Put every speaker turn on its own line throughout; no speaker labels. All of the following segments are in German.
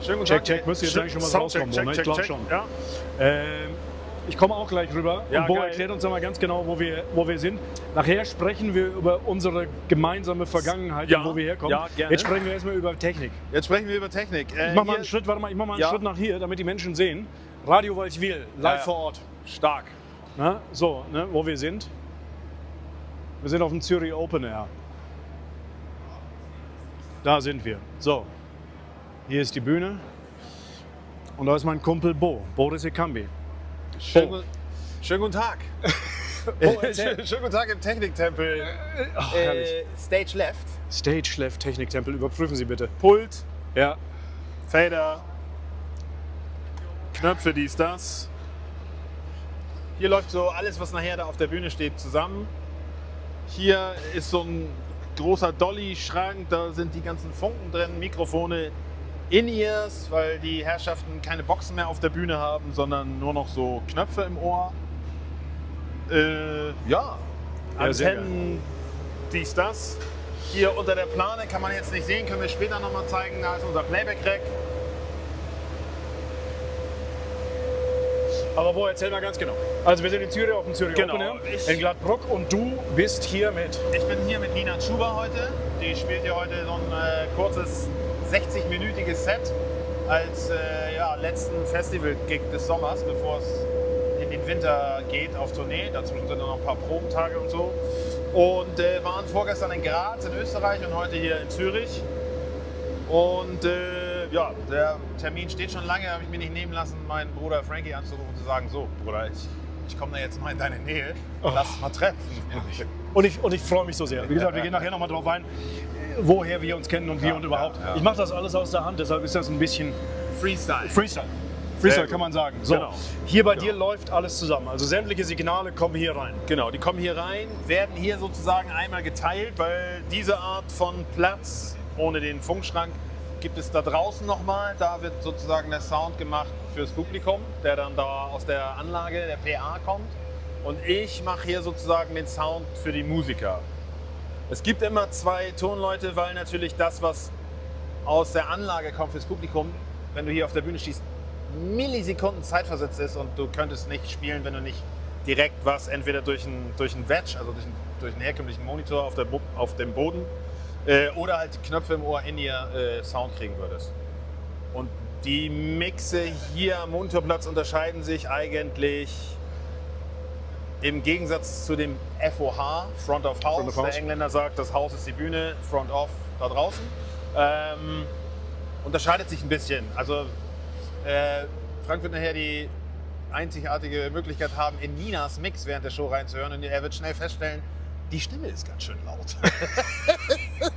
Schönen guten Tag.
Check. Müsste jetzt eigentlich schon mal rauskommen,
Check,
ne? Ich
check,
glaube
check.
schon.
Ja.
Ich komme auch gleich rüber.
Ja,
und Bo
geil.
erklärt uns mal ganz genau, wo wir sind. Nachher sprechen wir über unsere gemeinsame Vergangenheit
Ja,
und wo wir herkommen.
ja, gerne.
Jetzt sprechen wir erstmal über Technik.
Jetzt sprechen wir über Technik.
Ich mach mal einen Schritt, warte mal, ich mach mal einen
Ja.
Schritt nach hier, damit die Menschen sehen. Radio Walchwil, live
Ja.
vor Ort.
Stark.
Na, so, ne, wo wir sind. Wir sind auf dem Zürich Open Air. Da sind wir. So, hier ist die Bühne. Und da ist mein Kumpel Boris Ekambi.
Schönen guten Tag.
erzähl.
Schönen guten Tag im Techniktempel.
Herrlich.
Stage Left.
Stage Left Techniktempel, überprüfen Sie bitte.
Pult,
Ja,
Fader, Knöpfe, dies, das. Hier läuft so alles, was nachher da auf der Bühne steht, zusammen. Hier ist so ein großer Dolly-Schrank, da sind die ganzen Funken drin, Mikrofone, In-Ears, weil die Herrschaften keine Boxen mehr auf der Bühne haben, sondern nur noch so Knöpfe im Ohr. Ja,
sehr
Antennen, dies, das. Hier unter der Plane kann man jetzt nicht sehen, können wir später nochmal zeigen. Da ist unser Playback-Rack.
aber Bo, erzähl mal ganz genau. Also wir sind in Zürich auf dem Zürich
Genau,
Open Air
ich-
in Gladbruck und du bist hier mit.
Ich bin hier mit Nina Chuba heute. Die spielt hier heute so ein kurzes 60-minütiges Set als letzten Festival-Gig des Sommers, bevor es in den Winter geht auf Tournee. Dazwischen sind noch ein paar Probentage und so. Und waren vorgestern in Graz in Österreich und heute hier in Zürich. Und der Termin steht schon lange, habe ich mir nicht nehmen lassen, meinen Bruder Frankie anzurufen und zu sagen, so Bruder, ich komme da jetzt mal in deine Nähe, lass uns mal treffen.
Und ich freue mich so sehr. Wie gesagt, wir gehen nachher nochmal drauf ein, woher wir uns kennen und wie und überhaupt.
ja.
Ich mache das alles aus der Hand, deshalb ist das ein bisschen
Freestyle.
Freestyle.
Sehr
Freestyle
gut.
kann man sagen. So,
Genau.
hier bei dir läuft alles zusammen. Also sämtliche Signale kommen hier rein.
Genau, die kommen hier rein, werden hier sozusagen einmal geteilt, weil diese Art von Platz ohne den Funkschrank gibt es da draußen nochmal. Da wird sozusagen der Sound gemacht fürs Publikum, der dann da aus der Anlage, der PA kommt. Und ich mache hier sozusagen den Sound für die Musiker. Es gibt immer zwei Tonleute, weil natürlich das, was aus der Anlage kommt fürs Publikum, wenn du hier auf der Bühne stehst, Millisekunden zeitversetzt ist und du könntest nicht spielen, wenn du nicht direkt was entweder durch einen Wedge, also durch einen herkömmlichen Monitor auf dem Boden oder halt die Knöpfe im Ohr in ihr Sound kriegen würdest. Und die Mixe hier am Monitorplatz unterscheiden sich eigentlich im Gegensatz zu dem FOH, Front of House.
Front of House.
Der Engländer sagt, das Haus ist die Bühne, Front of da draußen. Unterscheidet sich ein bisschen. Also Frank wird nachher die einzigartige Möglichkeit haben, in Ninas Mix während der Show reinzuhören und er wird schnell feststellen, die Stimme ist ganz schön laut.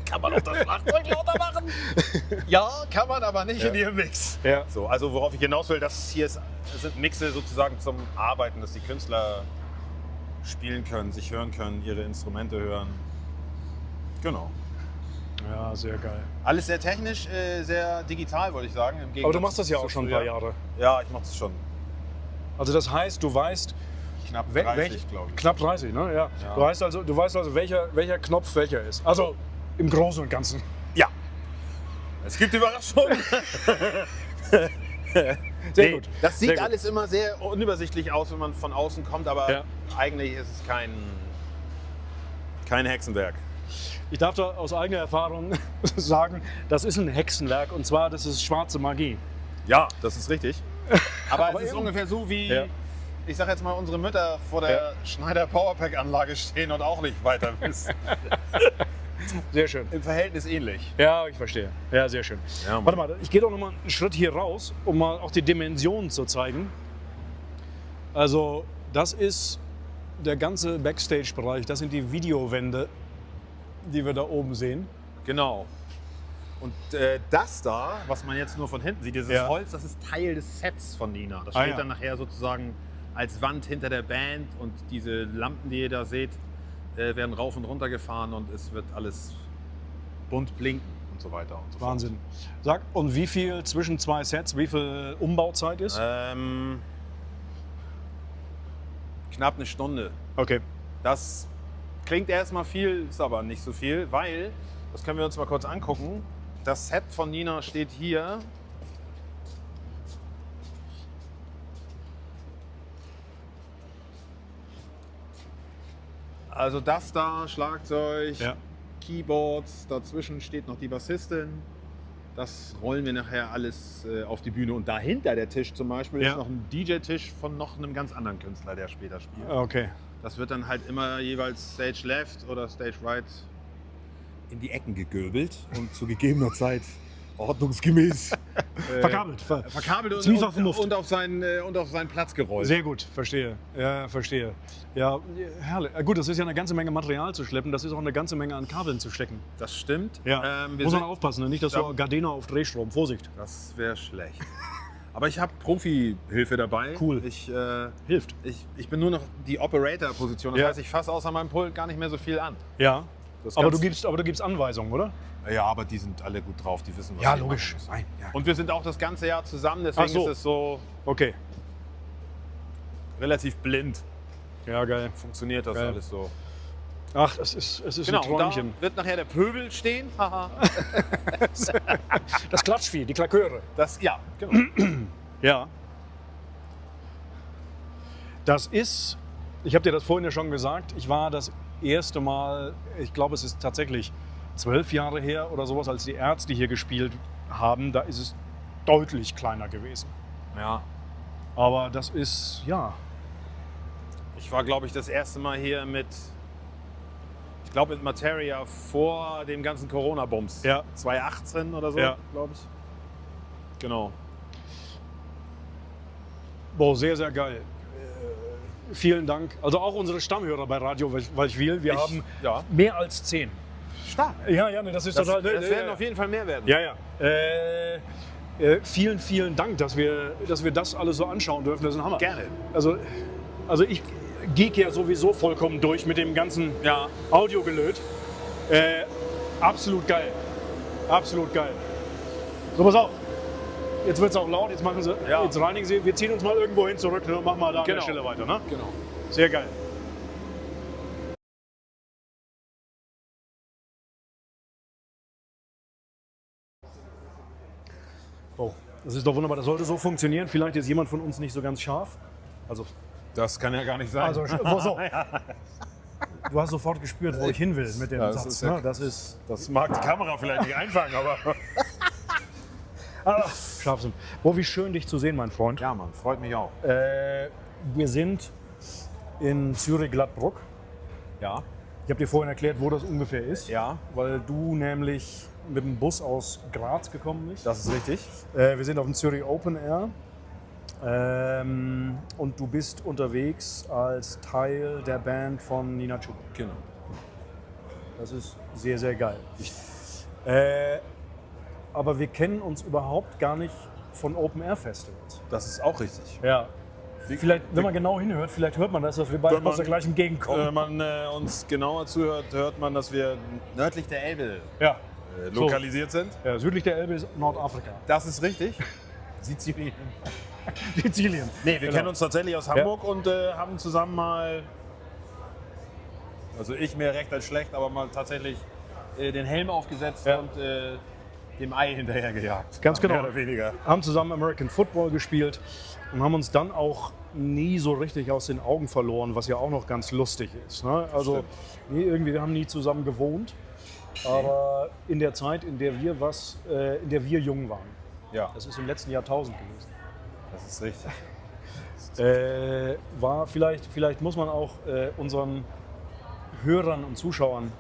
Kann man auch das Schlagzeug lauter machen? Ja, kann man, aber nicht in ihrem Mix.
Ja.
So, also worauf ich hinaus will, das sind Mixe sozusagen zum Arbeiten, dass die Künstler spielen können, sich hören können, ihre Instrumente hören. Genau.
Ja, sehr geil.
Alles sehr technisch, sehr digital, wollte ich sagen. Im
Aber
Gegensatz
du machst das ja
zu
auch schon ein
früher.
paar Jahre.
Ja, ich mache das schon.
Also das heißt, du weißt,
Knapp
wel-
30, glaube ich.
knapp 30, ne? Ja.
Ja.
Du weißt also welcher Knopf welcher ist. Also im Großen und Ganzen.
Ja. Es gibt Überraschungen.
Sehr gut.
Das
Sehr
sieht
gut.
alles immer sehr unübersichtlich aus, wenn man von außen kommt, aber
Ja.
eigentlich ist es kein Hexenwerk.
Ich darf da aus eigener Erfahrung sagen, das ist ein Hexenwerk und zwar, das ist schwarze Magie.
Ja, das ist richtig. Aber,
Aber
es ist
eben-
ungefähr so wie,
Ja.
ich sag jetzt mal, unsere Mütter vor der Schneider Powerpack-Anlage stehen und auch nicht weiter wissen.
Sehr schön.
Im Verhältnis ähnlich.
Ja, ich verstehe. Ja, sehr schön.
Ja, Mann.
Warte mal, ich gehe doch noch mal einen Schritt hier raus, um mal auch die Dimensionen zu zeigen. Also, das ist der ganze Backstage-Bereich. Das sind die Videowände, die wir da oben sehen.
Genau. Und das da, was man jetzt nur von hinten sieht, dieses
Ja.
Holz, das ist Teil des Sets von Nina. Das
Ah,
steht
ja.
dann nachher sozusagen als Wand hinter der Band und diese Lampen, die ihr da seht, werden rauf und runter gefahren und es wird alles bunt blinken und so weiter und so fort.
Wahnsinn. Sag, und wie viel zwischen zwei Sets, wie viel Umbauzeit ist?
Knapp eine Stunde.
Okay.
Das klingt erstmal viel, ist aber nicht so viel, weil, das können wir uns mal kurz angucken, das Set von Nina steht hier Also das da, Schlagzeug,
Ja.
Keyboards, dazwischen steht noch die Bassistin. Das rollen wir nachher alles auf die Bühne. Und dahinter der Tisch zum Beispiel
Ja.
ist noch ein DJ-Tisch von noch einem ganz anderen Künstler, der später spielt.
Okay.
Das wird dann halt immer jeweils Stage Left oder Stage Right in die Ecken gegöbelt und zu gegebener Zeit ordnungsgemäß
Verkabelt.
verkabelt
Ziemlich vermufft.
und auf seinen Platz gerollt.
Sehr gut, verstehe. Ja, verstehe. Ja, herrlich. Gut, das ist ja eine ganze Menge Material zu schleppen. Das ist auch eine ganze Menge an Kabeln zu stecken.
Das stimmt.
Ja.
Wir
Muss man
sind-
aufpassen, ne? Nicht, dass du Gardena auf Drehstrom. Vorsicht.
Das wäre schlecht. Aber ich habe Profi-Hilfe dabei.
Cool.
Ich
Hilft.
bin nur noch die Operator-Position. Das
Ja.
heißt, ich fasse außer meinem Pult gar nicht mehr so viel an.
Ja.
Das
Aber
ganz-
du gibst Anweisungen, oder?
Ja, aber die sind alle gut drauf. Die wissen, was
Ja,
sie
logisch.
machen müssen.
Nein, ja.
Und wir sind auch das ganze Jahr zusammen. Deswegen
Ach so.
ist es so
Okay.
relativ blind.
Ja, geil.
Funktioniert das
Geil.
alles so.
Ach, es ist
Genau,
ein
und da
Träumchen.
wird nachher der Pöbel stehen. Haha.
Das Klatschvieh, die Klaköre.
Ja, genau.
Ja. Das ist, ich habe dir das vorhin ja schon gesagt, ich war das erste Mal, ich glaube, es ist tatsächlich 12 Jahre her oder sowas, als die Ärzte hier gespielt haben. Da ist es deutlich kleiner gewesen.
Ja.
Aber das ist, ja,
Ich war, glaube ich, das erste Mal hier mit Materia vor dem ganzen Corona-Bums.
Ja.
2018 oder so,
Ja.
glaube ich. Genau.
boah, sehr, sehr geil. Vielen Dank. Also auch unsere Stammhörer bei Radio Walchwil. Wir haben
Ja.
mehr als 10.
Stark.
Ja, ja, ne, das ist
Das
total.
werden auf jeden Fall mehr werden.
Ja, ja. Vielen, vielen Dank, dass wir das alles so anschauen dürfen. Das ist ein Hammer.
Gerne.
Also ich geek ja sowieso vollkommen durch mit dem ganzen
Ja.
Audiogelöt. Absolut geil. Absolut geil. So, pass auf. Jetzt wird es auch laut, jetzt
Ja.
jetzt reinigen Sie. Wir ziehen uns mal irgendwo hin zurück und machen mal da an der
Genau.
Stelle weiter. Ne?
Genau.
Sehr geil. Oh, das ist doch wunderbar. Das sollte so funktionieren. Vielleicht ist jemand von uns nicht so ganz scharf. Also,
Das kann ja gar nicht sein.
so. Du hast sofort gespürt, wo ich hin will mit dem
Ja, das
Satz.
ist ja-
Ne? Das ist
das mag die Kamera vielleicht nicht einfangen, aber.
Scharfsinn. Boah, wie schön, dich zu sehen, mein Freund.
Ja, Mann, freut mich auch.
Wir sind in Zürich-Gladbruck.
Ja.
Ich habe dir vorhin erklärt, wo das ungefähr ist.
Ja,
Weil du nämlich mit dem Bus aus Graz gekommen bist.
das ist richtig.
Wir sind auf dem Zürich Open Air. Und du bist unterwegs als Teil der Band von Nina Chuba.
Genau.
Das ist sehr, sehr geil. Aber wir kennen uns überhaupt gar nicht von Open Air Festivals.
Das ist auch richtig.
Ja. Vielleicht, wenn man genau hinhört, vielleicht hört man das, dass wir beide
Wenn man-
aus der gleichen Gegend kommen.
Wenn man uns genauer zuhört, hört man, dass wir nördlich der Elbe
Ja.
lokalisiert sind.
Ja, südlich der Elbe ist Nordafrika.
Das ist richtig. Sizilien.
Sizilien.
Nee, wir
Genau.
kennen uns tatsächlich aus Hamburg und haben zusammen mal, also ich mehr recht als schlecht, aber mal tatsächlich den Helm aufgesetzt
Ja.
und dem Ei hinterhergejagt.
Ganz genau.
Mehr oder weniger.
Haben zusammen American Football gespielt und haben uns dann auch nie so richtig aus den Augen verloren, was ja auch noch ganz lustig ist. Ne? Also wir haben nie zusammen gewohnt, aber in der Zeit, in der wir jung waren,
Ja,
das ist im letzten Jahrtausend gewesen,
das ist richtig.
war vielleicht muss man auch unseren Hörern und Zuschauern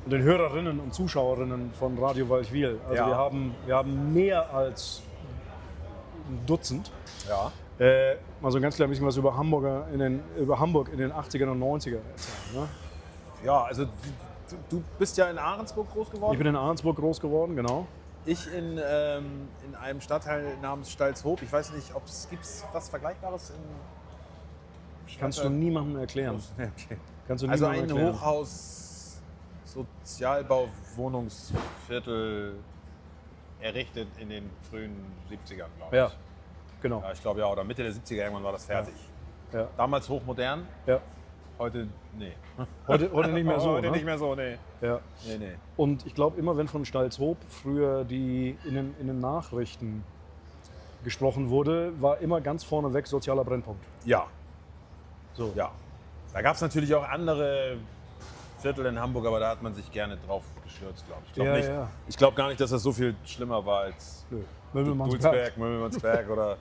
und den Hörerinnen und Zuschauerinnen von Radio Walchwil, also
Ja.
wir haben mehr als ein Dutzend.
Ja.
Mal so ein ganz klein bisschen was über Hamburg in den 80ern und 90ern erzählen. Ne?
Ja, also du bist ja in Ahrensburg groß geworden.
Ich bin in Ahrensburg groß geworden, genau.
Ich in einem Stadtteil namens Stalzhoop. Ich weiß nicht, ob es was Vergleichbares in
Kannst du niemandem erklären.
Okay.
Kannst du
Also
niemandem
ein
erklären.
Hochhaus, Sozialbau-Wohnungsviertel errichtet in den frühen 70ern, glaube ich.
Ja, genau.
Ja, ich glaube ja, oder Mitte der 70er irgendwann war das fertig.
Ja.
Damals hochmodern,
Ja.
heute nee.
Heute nicht mehr so.
Heute
Ne?
nicht mehr so, nee.
Ja.
Nee.
Und ich glaube, immer wenn von Stalzhoop früher in den Nachrichten gesprochen wurde, war immer ganz vorneweg sozialer Brennpunkt.
Ja,
So.
ja. Da gab es natürlich auch andere Viertel in Hamburg, aber da hat man sich gerne drauf gestürzt, glaube ich.
Ja.
Ich glaube gar nicht, dass das so viel schlimmer war als
Möbelmannsberg.
Möbelmannsberg oder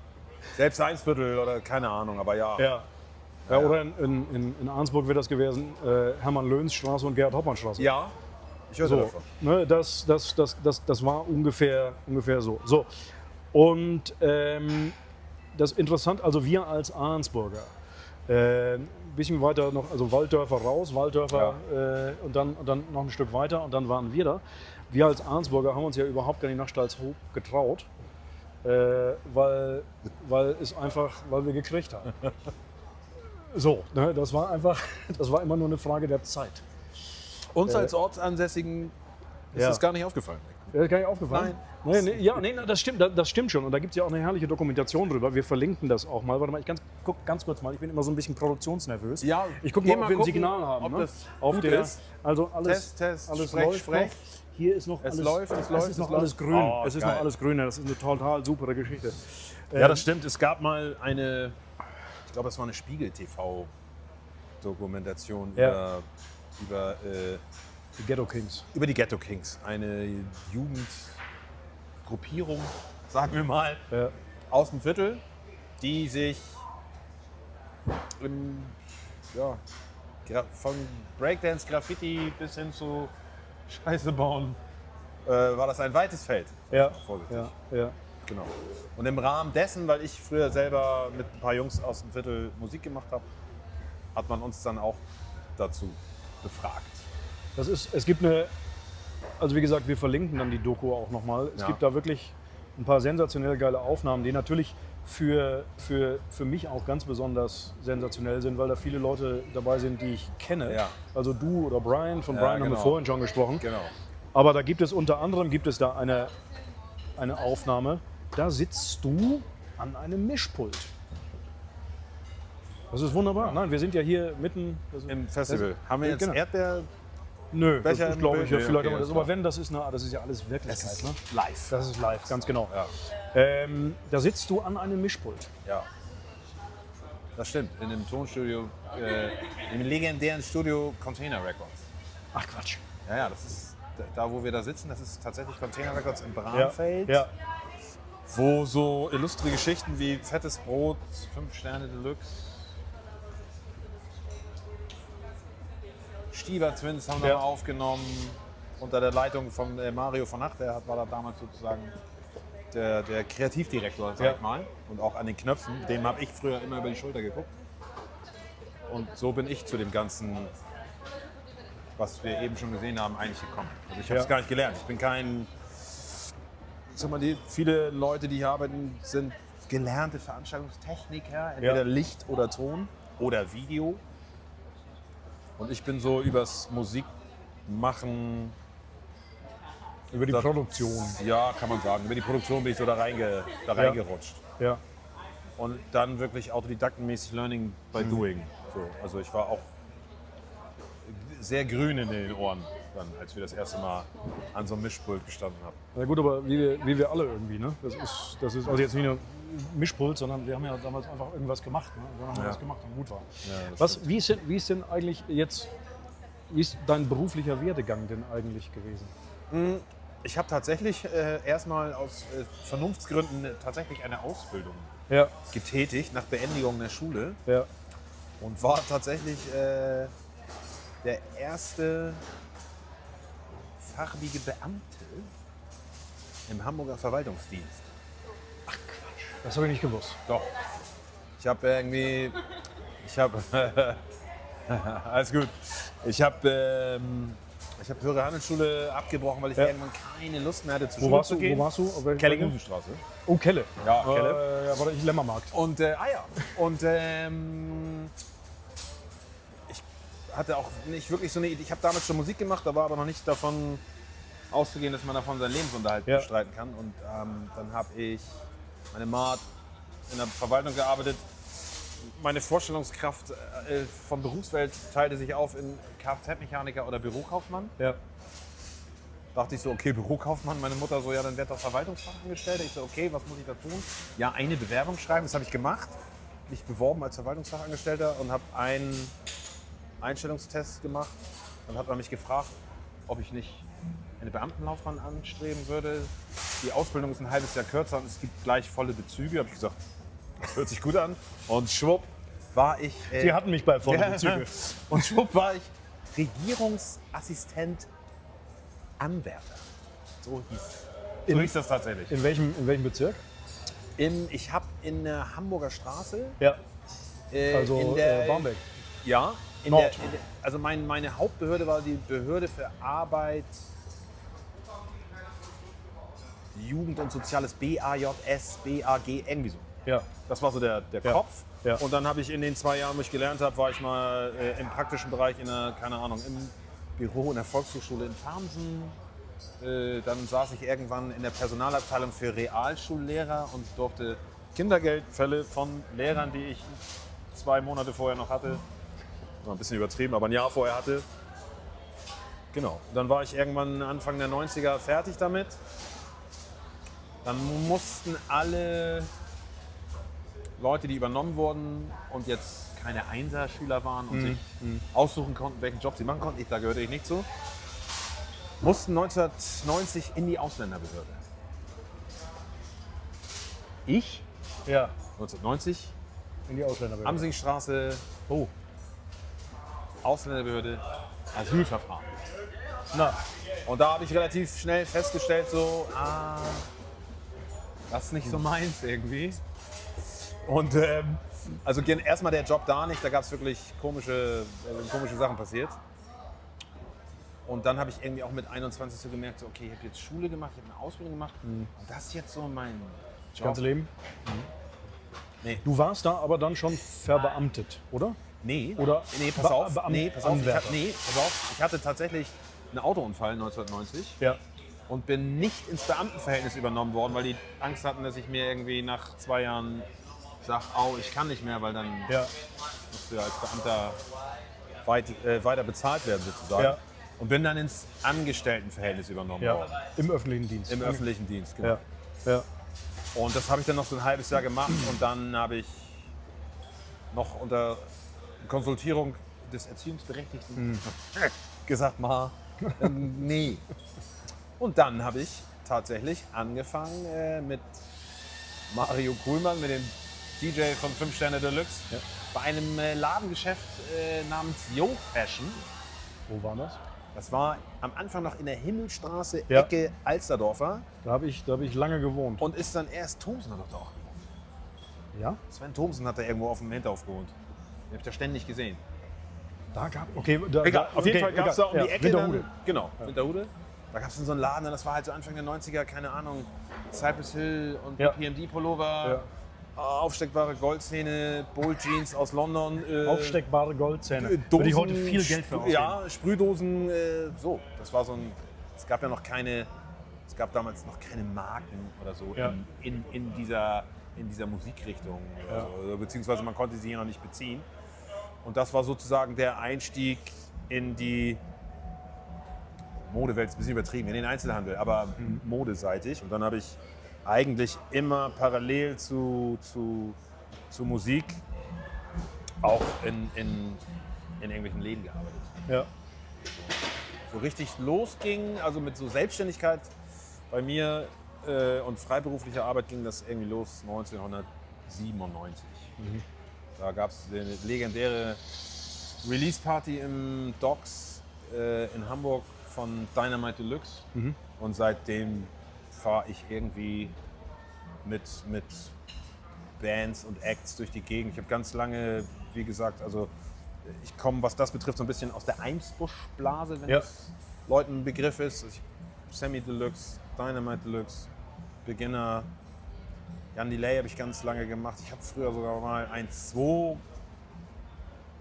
selbst Einsviertel oder keine Ahnung, aber ja.
Ja. Ja, oder in Arnsburg wäre das gewesen, Hermann-Löhns-Straße und Gerhard-Hauptmann-Straße.
Ja, ich höre
So,
davon.
ne, das war ungefähr so. Und das ist interessant, also wir als Arnsburger, ein bisschen weiter noch, also Walddörfer raus, Walddörfer und dann noch ein Stück weiter und dann waren wir da. Wir als Arnsburger haben uns ja überhaupt gar nicht nach Stalzhoop getraut, weil wir gekriegt haben. So, ne, das war immer nur eine Frage der Zeit.
Uns als Ortsansässigen ist
ja.
das gar nicht aufgefallen.
Das ist gar nicht aufgefallen? Nein, das stimmt schon. Und da gibt es ja auch eine herrliche Dokumentation drüber. Wir verlinken das auch mal. Warte mal, guck ganz kurz mal. Ich bin immer so ein bisschen produktionsnervös.
Ja,
ich gucke mal, ob wir ein Signal haben.
ob das
auf
gut
der,
ist.
Also alles,
Test,
alles
sprech,
läuft
sprech.
noch. Hier ist noch
Es
alles,
läuft,
ist noch alles grün.
Oh,
es ist
geil.
noch alles grün. Das ist eine total super Geschichte.
Ja, das stimmt. Es gab mal ich glaube, es war eine Spiegel-TV-Dokumentation
Ja.
über
Die Ghetto Kings.
die Ghetto Kings. Eine Jugendgruppierung, sagen wir mal, aus dem Viertel, die sich von Breakdance, Graffiti bis hin zu Scheiße bauen, war das ein weites Feld.
Ja.
Vorsichtig.
Ja.
Genau. Und im Rahmen dessen, weil ich früher selber mit ein paar Jungs aus dem Viertel Musik gemacht habe, hat man uns dann auch dazu befragt.
Es gibt also wie gesagt, wir verlinken dann die Doku auch nochmal. Es gibt da wirklich ein paar sensationell geile Aufnahmen, die natürlich für mich auch ganz besonders sensationell sind, weil da viele Leute dabei sind, die ich kenne.
Ja.
Also du oder Brian, von Brian haben wir
genau.
vorhin schon gesprochen.
Genau.
Aber da gibt es unter anderem da eine Aufnahme, da sitzt du an einem Mischpult. Das ist wunderbar. Nein, wir sind ja hier mitten
Im Festival. Haben wir jetzt
genau.
Erdbeer?
Nö,
Becher
das glaube ich ja
im Bild?
vielleicht.
Nee,
Aber,
okay,
aber wenn, das ist ja alles Wirklichkeit.
Es ist
Ne?
live.
Das ist live, ganz genau.
Ja.
Da sitzt du an einem Mischpult.
Ja. Das stimmt. In dem Tonstudio, im legendären Studio Container Records.
Ach Quatsch.
Ja, das ist da, wo wir da sitzen. Das ist tatsächlich Container Records in Bramfeld.
Ja.
Wo so illustre Geschichten wie Fettes Brot, 5 Sterne Deluxe, Stieber Twins haben da mal aufgenommen, unter der Leitung von Mario von Acht. Der war da damals sozusagen der Kreativdirektor, sag ich mal. Und auch an den Knöpfen, dem habe ich früher immer über die Schulter geguckt. Und so bin ich zu dem Ganzen, was wir eben schon gesehen haben, eigentlich gekommen. Also ich habe es gar nicht gelernt. Ich bin kein... Sag mal, viele Leute, die hier arbeiten, sind gelernte Veranstaltungstechniker, entweder Licht oder Ton oder Video. Und ich bin so übers Musikmachen...
Über die Produktion.
Ja, kann man sagen. Über die Produktion bin ich so da reingerutscht.
Ja.
Und dann wirklich autodidaktenmäßig Learning by Doing. So, also ich war auch sehr grün in den Ohren, dann, als wir das erste Mal an so einem Mischpult gestanden haben.
Na gut, aber wie wir alle irgendwie, ne? Das ist also jetzt nicht nur Mischpult, sondern wir haben ja damals einfach irgendwas gemacht. Ne? Wir haben was gemacht und gut war.
Ja,
wie ist denn eigentlich jetzt, wie ist dein beruflicher Werdegang denn eigentlich gewesen?
Ich habe tatsächlich erstmal aus Vernunftsgründen tatsächlich eine Ausbildung getätigt nach Beendigung der Schule.
Ja.
Und war tatsächlich der erste farbige Beamte im Hamburger Verwaltungsdienst.
Ach Quatsch. Das habe ich nicht gewusst.
Doch. Alles gut. Ich habe Höhere Handelsschule abgebrochen, weil ich irgendwann keine Lust mehr hatte, zur Schule zu gehen.
Wo warst du? Auf welcher
Kellinghofenstraße.
Oh, Kelle.
Ja, Kelle.
Ja, warte, ich Lämmermarkt.
Und, Und ich hatte auch nicht wirklich so eine Idee. Ich habe damals schon Musik gemacht, da war aber noch nicht davon auszugehen, dass man davon seinen Lebensunterhalt bestreiten kann. Und dann habe ich meine Mat in der Verwaltung gearbeitet. Meine Vorstellungskraft von Berufswelt teilte sich auf in Kfz-Mechaniker oder Bürokaufmann.
Ja.
Dachte ich so, okay, Bürokaufmann. Meine Mutter so, ja, dann werd doch Verwaltungsfachangestellter. Ich so, okay, was muss ich da tun? Ja, eine Bewerbung schreiben, das habe ich gemacht. Mich beworben als Verwaltungsfachangestellter und habe einen Einstellungstest gemacht. Dann hat man mich gefragt, ob ich nicht eine Beamtenlaufbahn anstreben würde. Die Ausbildung ist ein halbes Jahr kürzer und es gibt gleich volle Bezüge. Habe ich gesagt, das hört sich gut an. Und schwupp war ich...
Sie hatten mich bei voller Bezüge.
Und schwupp war ich Regierungsassistent Anwärter. So hieß das tatsächlich.
In welchem Bezirk?
Ich habe in der Hamburger Straße...
Ja,
in der,
Barmbek.
Ja,
Nord.
also meine Hauptbehörde war die Behörde für Arbeit, Jugend und Soziales, BAJS, BAG, irgendwie so.
Ja.
Das war so der
Ja.
Kopf.
Ja.
Und dann habe ich in den 2 Jahren, wo ich gelernt habe, war ich mal im praktischen Bereich keine Ahnung, im Büro in der Volkshochschule in Farmsen. Dann saß ich irgendwann in der Personalabteilung für Realschullehrer und durfte Kindergeldfälle von Lehrern, die ich 2 Monate vorher noch hatte, war ein bisschen übertrieben, aber ein Jahr vorher hatte. Genau. Dann war ich irgendwann Anfang der 90er fertig damit. Dann mussten alle Leute, die übernommen wurden und jetzt keine Einser-Schüler waren und sich aussuchen konnten, welchen Job sie machen konnten, da gehörte ich nicht zu, mussten 1990 in die Ausländerbehörde. Ich?
Ja,
1990,
in die Ausländerbehörde.
Amsingstraße,
Oh,
Ausländerbehörde, Asylverfahren.
na,
Und da habe ich relativ schnell festgestellt, so, das ist nicht so meins irgendwie. Und also erstmal der Job da nicht, da gab es wirklich komische Sachen passiert. Und dann habe ich irgendwie auch mit 21 so gemerkt, so, okay, ich habe jetzt Schule gemacht, ich habe eine Ausbildung gemacht. Und das ist jetzt so mein
das
Job.
ganze Leben.
Nee.
Du warst da aber dann schon verbeamtet, oder?
Nee,
Oder
nee, pass auf.
Anwärter.
Pass auf. Ich hatte tatsächlich einen Autounfall 1990
Ja.
und bin nicht ins Beamtenverhältnis übernommen worden, weil die Angst hatten, dass ich mir irgendwie nach 2 Jahren sage, au, ich kann nicht mehr, weil dann
Ja.
musst du ja als Beamter weiter bezahlt werden sozusagen.
Ja.
Und bin dann ins Angestelltenverhältnis übernommen
Ja.
worden.
Im öffentlichen Dienst.
Im öffentlichen Dienst, genau.
Ja. Ja.
Und das habe ich dann noch so ein halbes Jahr gemacht und dann habe ich noch unter Konsultierung des Erziehungsberechtigten gesagt, mal, nee. Und dann habe ich tatsächlich angefangen mit Mario Kuhlmann, mit dem DJ von 5 Sterne Deluxe, bei einem Ladengeschäft namens Yo Fashion.
Wo war das?
Das war am Anfang noch in der Himmelstraße,
Ja.
Ecke Alsterdorfer.
Da habe ich lange gewohnt.
Und ist dann erst Thomsen hat doch da auch gewohnt.
Ja?
Sven Thomsen hat da irgendwo auf dem Hinterhof gewohnt. Den habe ich da ständig gesehen.
Da gab okay, da,
Egal, auf jeden Fall gab es da um
ja,
die Ecke.
Winterhude.
Dann, genau, Winterhude. Da gab es so einen Laden, das war halt so Anfang der 90er, keine Ahnung, Cypress Hill und
Ja.
PMD-Pullover, aufsteckbare Goldzähne, Bold Jeans aus London.
Aufsteckbare Goldzähne.
Dosen,
Würde ich heute viel Geld für ausgeben.
Ja, Sprühdosen, so. Das war so ein, es gab damals noch keine Marken oder so
Ja.
in dieser Musikrichtung.
Ja.
Also, beziehungsweise man konnte sie hier noch nicht beziehen. Und das war sozusagen der Einstieg in die Modewelt, ist ein bisschen übertrieben, in den Einzelhandel, aber modeseitig. Und dann habe ich eigentlich immer parallel zu Musik auch in irgendwelchen Läden gearbeitet.
Ja.
So richtig losging, also mit so Selbstständigkeit bei mir und freiberuflicher Arbeit ging das irgendwie los 1997. Da gab es eine legendäre Release-Party im Docks in Hamburg von Dynamite Deluxe. Und seitdem fahre ich irgendwie mit Bands und Acts durch die Gegend. Ich habe ganz lange, wie gesagt, also ich komme, was das betrifft, so ein bisschen aus der Eimsbusch-Blase, wenn
Ja.
das Leuten ein Begriff ist. Also Semi Deluxe, Dynamite Deluxe, Beginner, Jan Delay habe ich ganz lange gemacht. Ich habe früher sogar mal 1-2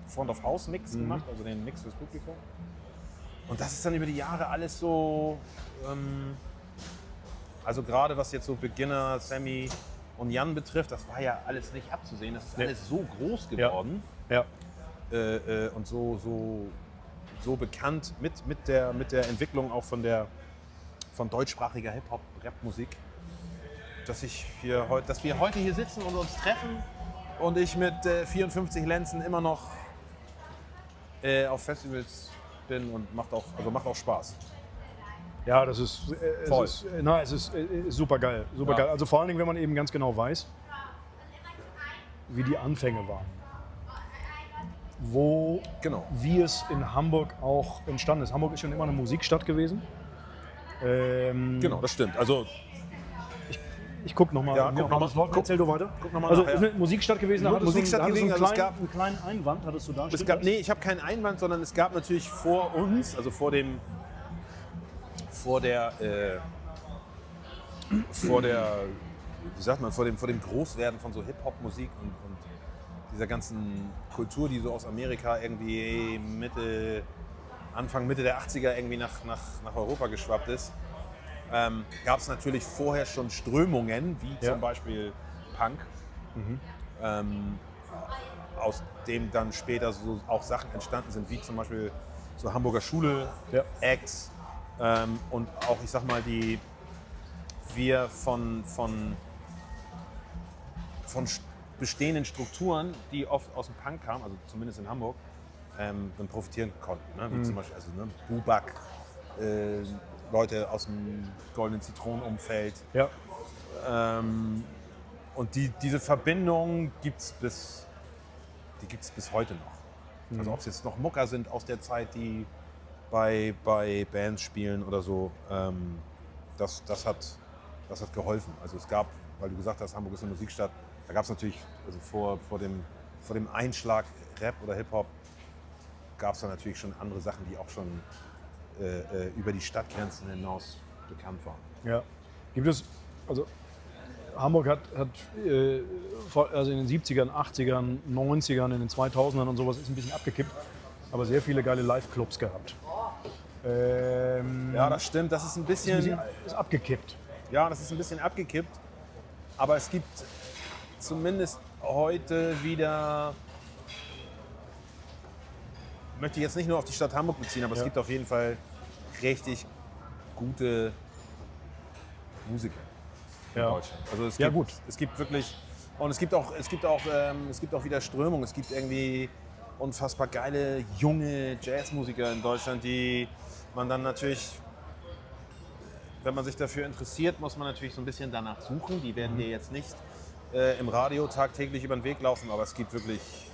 Front of House Mix gemacht, also den Mix fürs Publikum. Und das ist dann über die Jahre alles so, also gerade was jetzt so Beginner, Semi und Jan betrifft, das war ja alles nicht abzusehen. Das ist
Nee.
alles so groß geworden
Ja.
und so bekannt mit der Entwicklung auch von deutschsprachiger Hip-Hop-Rap-Musik, dass wir heute hier sitzen und uns treffen und ich mit 54 Lenzen immer noch auf Festivals bin und macht auch Spaß.
Ja, das ist,
Voll.
es ist super geil. Super
Ja.
geil. Also vor allen Dingen, wenn man eben ganz genau weiß, wie die Anfänge waren.
Genau.
Wie es in Hamburg auch entstanden ist. Hamburg ist schon immer eine Musikstadt gewesen.
Genau, das stimmt. Also
Ich gucke nochmal.
Ja, guck noch mal.
Erzähl du weiter.
Guck noch mal
Also
nach, ja.
ist eine Musikstadt gewesen. Da hattest
Musikstadt
du,
gewesen,
einen,
also es
kleinen,
gab-
einen kleinen Einwand hattest du da.
es gab, nee, ich habe keinen Einwand, sondern es gab natürlich vor uns, also vor der, wie sagt man, vor dem Großwerden von so Hip-Hop-Musik und dieser ganzen Kultur, die so aus Amerika irgendwie Anfang, Mitte der 80er irgendwie nach Europa geschwappt ist, gab es natürlich vorher schon Strömungen, wie
Ja.
zum Beispiel Punk, aus dem dann später so auch Sachen entstanden sind, wie zum Beispiel so Hamburger Schule,
Ja.
Acts und auch, ich sag mal, wir von bestehenden Strukturen, die oft aus dem Punk kamen, also zumindest in Hamburg, dann profitieren konnten. Ne? Wie zum Beispiel Bubak, Leute aus dem Goldenen Zitronenumfeld.
Ja.
Und diese Verbindung gibt es bis heute noch. Also ob es jetzt noch Mucker sind aus der Zeit, die bei Bands spielen oder so, das hat geholfen. Also es gab, weil du gesagt hast, Hamburg ist eine Musikstadt, da gab es natürlich, also vor dem Einschlag Rap oder Hip-Hop, gab es da natürlich schon andere Sachen, die auch schon über die Stadtgrenzen hinaus bekannt waren.
Ja. Gibt es, also Hamburg hat also in den 70ern, 80ern, 90ern, in den 2000ern und sowas ist ein bisschen abgekippt, aber sehr viele geile Live-Clubs gehabt.
Ja, das stimmt, das ist ein bisschen,
ist abgekippt.
ja, das ist ein bisschen abgekippt, aber es gibt zumindest heute wieder, möchte ich jetzt nicht nur auf die Stadt Hamburg beziehen, aber es gibt auf jeden Fall richtig gute Musiker in Deutschland. Also es gibt wirklich, und es gibt auch wieder Strömung. Es gibt irgendwie unfassbar geile junge Jazzmusiker in Deutschland, die man dann natürlich, wenn man sich dafür interessiert, muss man natürlich so ein bisschen danach suchen. Die werden dir jetzt nicht im Radio tagtäglich über den Weg laufen, aber es gibt wirklich,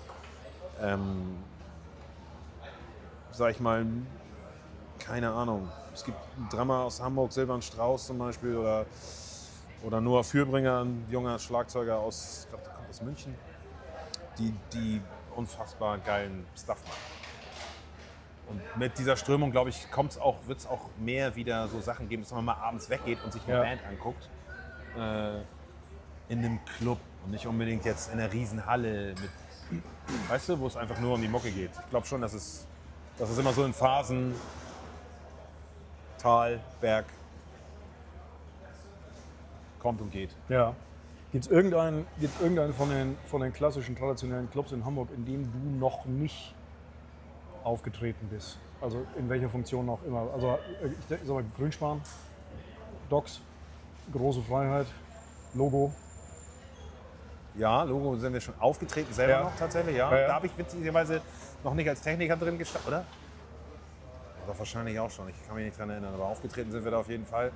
sag ich mal, keine Ahnung. Es gibt einen Drummer aus Hamburg, Silvan Strauß zum Beispiel, oder Noah Fürbringer, ein junger Schlagzeuger aus, ich glaube, der kommt aus München, die unfassbar geilen Stuff machen. Und mit dieser Strömung, glaube ich, wird es auch mehr wieder so Sachen geben, dass man mal abends weggeht und sich eine Band anguckt. In einem Club und nicht unbedingt jetzt in einer Riesenhalle mit, weißt du, wo es einfach nur um die Mucke geht. Ich glaube schon, dass es immer so in Phasen, Tal, Berg, kommt und geht.
Ja. Gibt es irgendeinen von den klassischen, traditionellen Clubs in Hamburg, in dem du noch nicht aufgetreten bist? Also in welcher Funktion auch immer. Also ich sag mal Grünspan, Docs, Große Freiheit, Logo.
Ja, Logo sind wir schon aufgetreten, selber noch tatsächlich, ja.
Ja.
Da habe ich witzigerweise noch nicht als Techniker drin gestanden, oder? Doch, wahrscheinlich auch schon, ich kann mich nicht dran erinnern, aber aufgetreten sind wir da auf jeden Fall.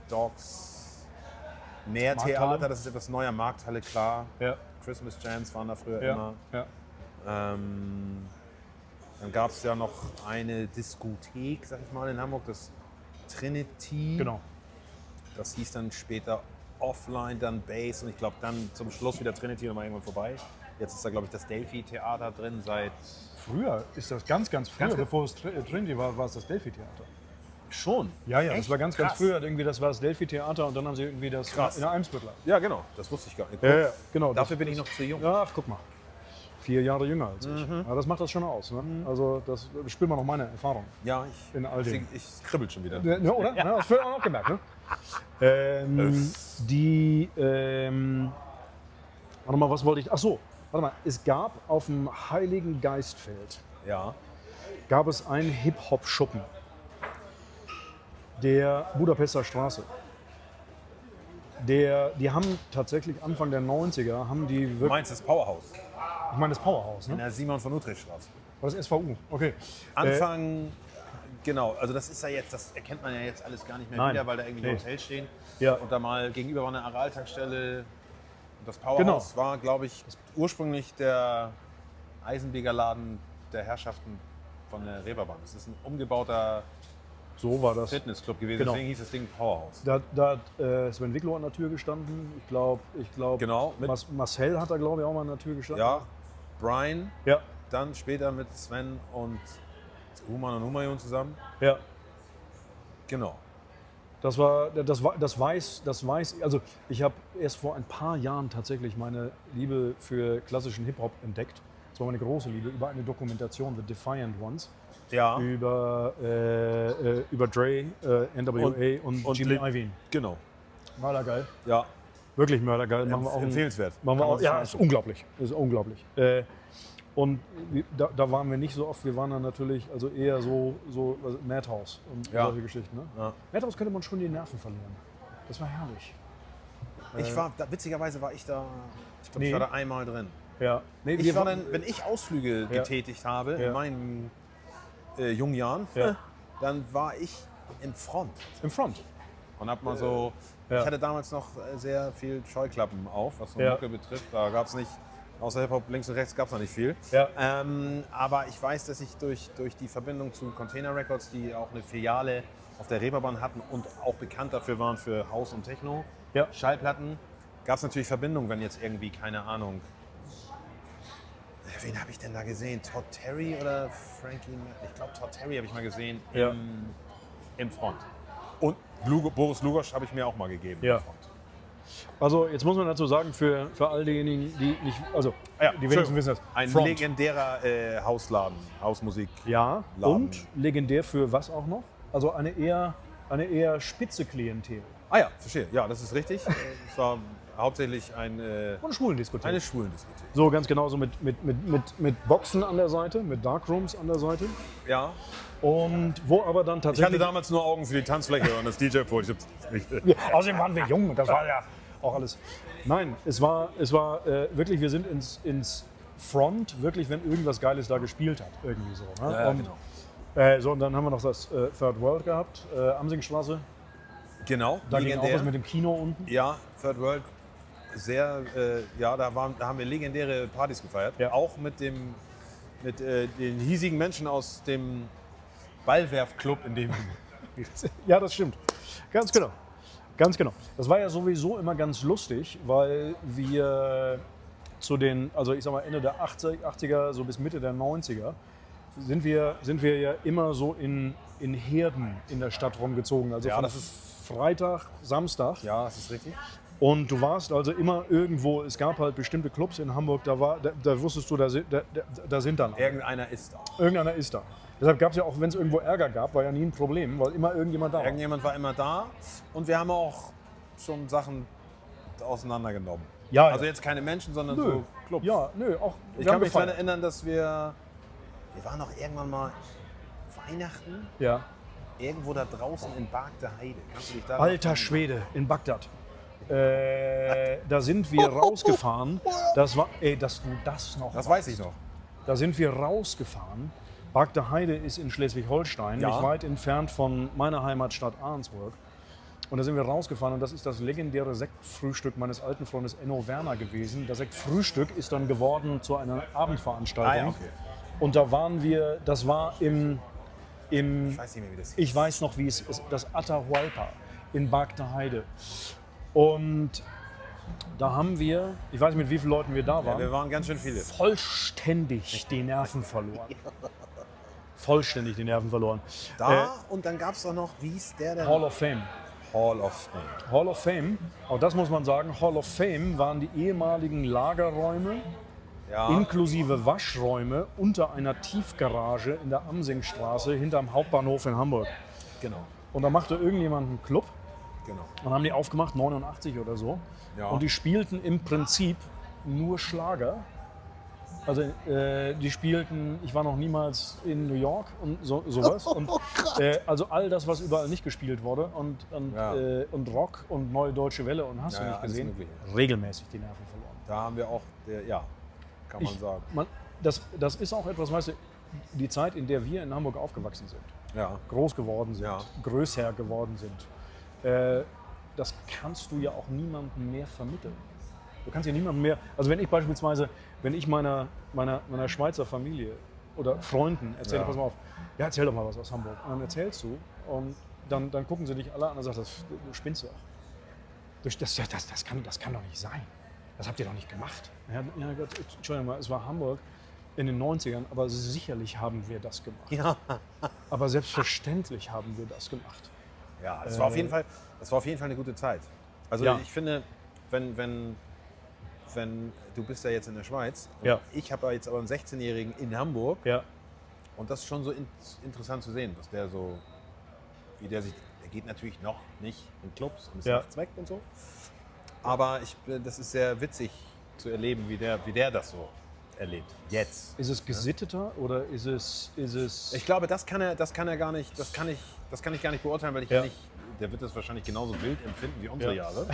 Docs, Nährtheater,
Markthalle.
das ist etwas neuer, Markthalle, klar.
Ja.
Christmas Jams waren da früher
Ja.
immer.
Ja.
Dann gab es ja noch eine Diskothek, sag ich mal, in Hamburg, das Trinity.
Genau.
Das hieß dann später Offline, dann Bass und ich glaube dann zum Schluss wieder Trinity nochmal irgendwann vorbei. Jetzt ist da, glaube ich, das Delphi-Theater drin seit...
Früher ist das ganz früher,
Ganz-
bevor es Trinity war, war es das Delphi-Theater.
Schon?
Ja, das
Echt?
war ganz
Krass.
früher. Irgendwie, das war das Delphi-Theater und dann haben sie irgendwie das
Krass.
in der Eimsbüttler.
Ja, genau. Das wusste ich gar nicht.
Genau.
Dafür bin ich noch zu jung.
Ja, ach, guck mal. 4 Jahre jünger als ich. Ja, das macht das schon aus. Ne? Also das spürt man noch meine Erfahrung.
Ja,
In all dem.
ich kribbel schon wieder.
Ja, oder? Ja. Das wird auch noch gemerkt. Ne? Warte mal, was wollte ich? Ach so, warte mal. Es gab auf dem Heiligen Geistfeld
Ja.
gab es einen Hip-Hop-Schuppen der Budapester Straße. Die haben tatsächlich Anfang der 90er haben die
Du
wirklich,
meinst das Powerhouse
ich meine das Powerhouse,
in
ne?
der Simon von Utrecht Straße.
War das SVU? Okay.
Anfang, genau, also das ist ja jetzt, das erkennt man ja jetzt alles gar nicht mehr
Nein.
wieder, weil da irgendwie Hotels stehen.
Ja.
Und da mal gegenüber war eine Araltankstelle. Und das Powerhouse war, glaube ich, ursprünglich der Eisenbiegerladen der Herrschaften von der Reeperbahn. Das ist ein umgebauter
So war das.
Fitnessclub gewesen,
Genau.
deswegen hieß das Ding Powerhouse.
Da hat Sven Wicklow an der Tür gestanden. Ich glaube,
Genau, mit-
Marcel hat da, glaube ich, auch mal an der Tür gestanden.
Ja, Brian,
Ja,
dann später mit Sven und Human und Humayun zusammen.
ja.
Genau.
Das weiß, also ich habe erst vor ein paar Jahren tatsächlich meine Liebe für klassischen Hip-Hop entdeckt. Das war meine große Liebe über eine Dokumentation, The Defiant Ones,
Ja,
über Dre, NWA und Jimmy Iovine.
genau.
Mördergeil,
Ja,
wirklich mördergeil. Machen wir auch
empfehlenswert.
Machen wir
Kann man
auch,
sich
ja,
mal
ist
angucken.
unglaublich. Ist unglaublich. Und da waren wir nicht so oft, wir waren dann natürlich also eher so also Madhouse und
Ja.
solche Geschichten. Ne?
Ja.
Madhouse könnte man schon die Nerven verlieren. Das war herrlich.
Ich war, witzigerweise war ich da, ich glaube,
Nee.
ich war da einmal drin.
Ja. Nee,
Ich war dann, wenn ich Ausflüge
Ja.
getätigt habe
Ja.
in meinen jungen Jahren,
Ja.
dann war ich im Front
im Front.
und hab mal so,
Ja.
ich hatte damals noch sehr viel Scheuklappen auf, was so
Ja.
Mucke betrifft. Da gab es nicht, außer Hip-Hop links und rechts gab es noch nicht viel.
Ja.
Aber ich weiß, dass ich durch die Verbindung zu Container Records, die auch eine Filiale auf der Reeperbahn hatten und auch bekannt dafür waren für House und Techno,
Ja.
Schallplatten, gab es natürlich Verbindungen, wenn jetzt irgendwie, keine Ahnung, wen habe ich denn da gesehen? Todd Terry oder Frankie? Ich glaube, Todd Terry habe ich mal gesehen
Ja.
im Front. Und Boris Lugosch habe ich mir auch mal gegeben
Ja.
im Front.
Also jetzt muss man dazu sagen, für all diejenigen, die nicht, also die wenigsten wissen das.
Ein
Front.
legendärer Hausladen, Hausmusik.
Ja,
Laden.
und legendär für was auch noch? Also eine eher spitze Klientel.
Ah ja, verstehe. Ja, das ist richtig. Es war hauptsächlich eine
Und Schwulendiskothek.
Schwulendiskothek.
So ganz genau, so mit Boxen an der Seite, mit Darkrooms an der Seite.
Ja.
Und wo aber dann
Ich hatte
tatsächlich...
damals nur Augen für die Tanzfläche und das DJ-Pult.
Außerdem waren wir jung, das war ja auch alles. Nein, es war wirklich, wir sind ins Front, wirklich, wenn irgendwas Geiles da gespielt hat. Irgendwie so. Ne?
Ja,
und,
genau.
so, und dann haben wir noch das Third World gehabt, Amsingstraße.
Genau,
Da ging auch was mit dem Kino unten.
Ja, Third World, sehr, ja, da haben wir legendäre Partys gefeiert.
Ja.
Auch mit den hiesigen Menschen aus dem Ballwerfclub, in dem
Ja, das stimmt. Ganz genau. Ganz genau. Das war ja sowieso immer ganz lustig, weil wir zu den, also ich sag mal Ende der 80er, so bis Mitte der 90er, sind wir ja immer so in Herden in der Stadt rumgezogen. Also
Ja,
von
das ist-
Freitag, Samstag.
ja, das ist richtig.
Und du warst also immer irgendwo, es gab halt bestimmte Clubs in Hamburg, da wusstest du, da sind dann alle.
Irgendeiner ist da.
Irgendeiner ist da. Deshalb gab es ja auch, wenn es irgendwo Ärger gab, war ja nie ein Problem, weil immer irgendjemand da war.
Irgendjemand war immer da und wir haben auch schon Sachen auseinandergenommen.
Ja,
Also
ja.
jetzt keine Menschen, sondern
Nö.
so Clubs.
Ja, nö, auch.
Ich
wir
kann
haben
mich daran
gefeiert.
erinnern, dass wir waren noch irgendwann mal Weihnachten
Ja.
irgendwo da draußen in Bargte Heide. Kannst du dich da
Alter Schwede, in Bagdad. Da sind wir rausgefahren. Das war, dass du das noch.
Das weiß ich noch.
Da sind wir rausgefahren. Bagdad Heide ist in Schleswig-Holstein,
Ja.
nicht weit entfernt von meiner Heimatstadt Ahrensburg. Und da sind wir rausgefahren und das ist das legendäre Sektfrühstück meines alten Freundes Enno Werner gewesen. Das Sektfrühstück ist dann geworden zu einer Abendveranstaltung.
Ah ja, okay.
Und da waren wir, das war im
Ich weiß nicht mehr, wie das hieß.
ich weiß noch, wie es ist, das Atahualpa in Bagdad Heide. Und da haben wir, ich weiß nicht, mit wie vielen Leuten wir da
Ja,
waren,
wir waren ganz schön viele.
vollständig die Nerven verloren. Vollständig die Nerven verloren.
Da und dann gab es auch noch, wie hieß der denn?
Hall of Fame.
Hall of Fame.
Hall of Fame, auch das muss man sagen, Hall of Fame waren die ehemaligen Lagerräume
Ja,
inklusive Waschräume unter einer Tiefgarage in der Amsingstraße hinterm Hauptbahnhof in Hamburg.
genau.
Und da machte irgendjemand einen Club.
genau.
Dann haben die aufgemacht, 89 oder so.
Ja.
Und die spielten im Prinzip nur Schlager. Also die spielten, ich war noch niemals in New York und sowas. Und, also all das, was überall nicht gespielt wurde. Und
Ja.
Rock und Neue Deutsche Welle und hast
Ja,
du
ja,
nicht
alles
gesehen.
Mögliche.
Regelmäßig die Nerven verloren.
Da haben wir auch, ja, kann man sagen.
Das ist auch etwas, weißt du, die Zeit, in der wir in Hamburg aufgewachsen sind,
Ja.
groß geworden sind,
Ja.
größer geworden sind, das kannst du ja auch niemandem mehr vermitteln. Du kannst ja niemandem mehr, also wenn ich beispielsweise, meiner Schweizer Familie oder Freunden erzähle,
Ja.
pass mal auf, ja, erzähl doch mal was aus Hamburg. Und dann erzählst du und dann gucken sie dich alle an und sagen, du spinnst doch. Das kann doch nicht sein. Das habt ihr doch nicht gemacht. Ja Gott, Entschuldigung mal, es war Hamburg in den 90ern, aber sicherlich haben wir das gemacht.
Ja.
Aber selbstverständlich haben wir das gemacht.
Ja, das war auf jeden Fall eine gute Zeit. Also
Ja.
ich finde, wenn du bist ja jetzt in der Schweiz und
Ja.
ich habe jetzt aber einen 16-Jährigen in Hamburg
Ja,
und das ist schon so interessant zu sehen, was der so, der geht natürlich noch nicht in Clubs und ist
Ja.
nachts weg und so. Aber das ist sehr witzig zu erleben, wie der das so erlebt. Jetzt.
ist es gesitteter oder ist es
Ich glaube, das kann er gar nicht, das kann ich gar nicht beurteilen, weil
Ja.
der wird das wahrscheinlich genauso wild empfinden wie unsere
Ja.
Jahre.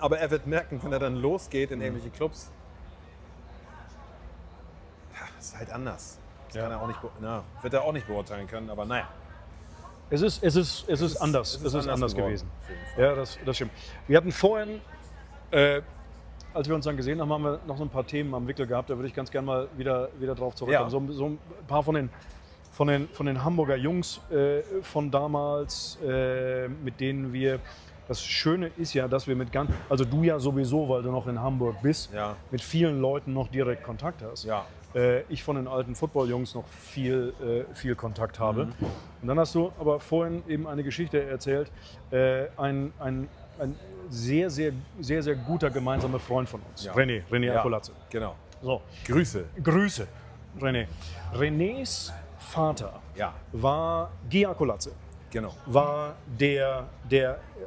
Aber er wird merken, wenn er dann losgeht in irgendwelche Clubs, ja, das ist halt anders. Das
Ja.
kann er auch nicht, wird er auch nicht beurteilen können, aber naja.
Es ist anders.
es
Es ist anders
geworden,
gewesen.
auf jeden Fall.
Ja, das stimmt. Wir hatten vorhin, als wir uns dann gesehen haben, haben wir noch so ein paar Themen am Wickel gehabt. Da würde ich ganz gerne mal wieder drauf zurückkommen.
Ja.
So ein paar von den Hamburger Jungs von damals, mit denen wir. Das Schöne ist ja, dass wir also du ja sowieso, weil du noch in Hamburg bist,
Ja.
mit vielen Leuten noch direkt Kontakt hast.
Ja.
Ich von den alten Football-Jungs noch viel Kontakt habe.
Mhm.
Und dann hast du aber vorhin eben eine Geschichte erzählt, ein sehr, sehr, sehr, sehr guter gemeinsamer Freund von uns,
Ja.
René
Ja.
Akolatze.
Genau.
So,
Grüße.
Grüße, René. Renés Vater
Ja,
war Guy Akolatze,
genau.
war der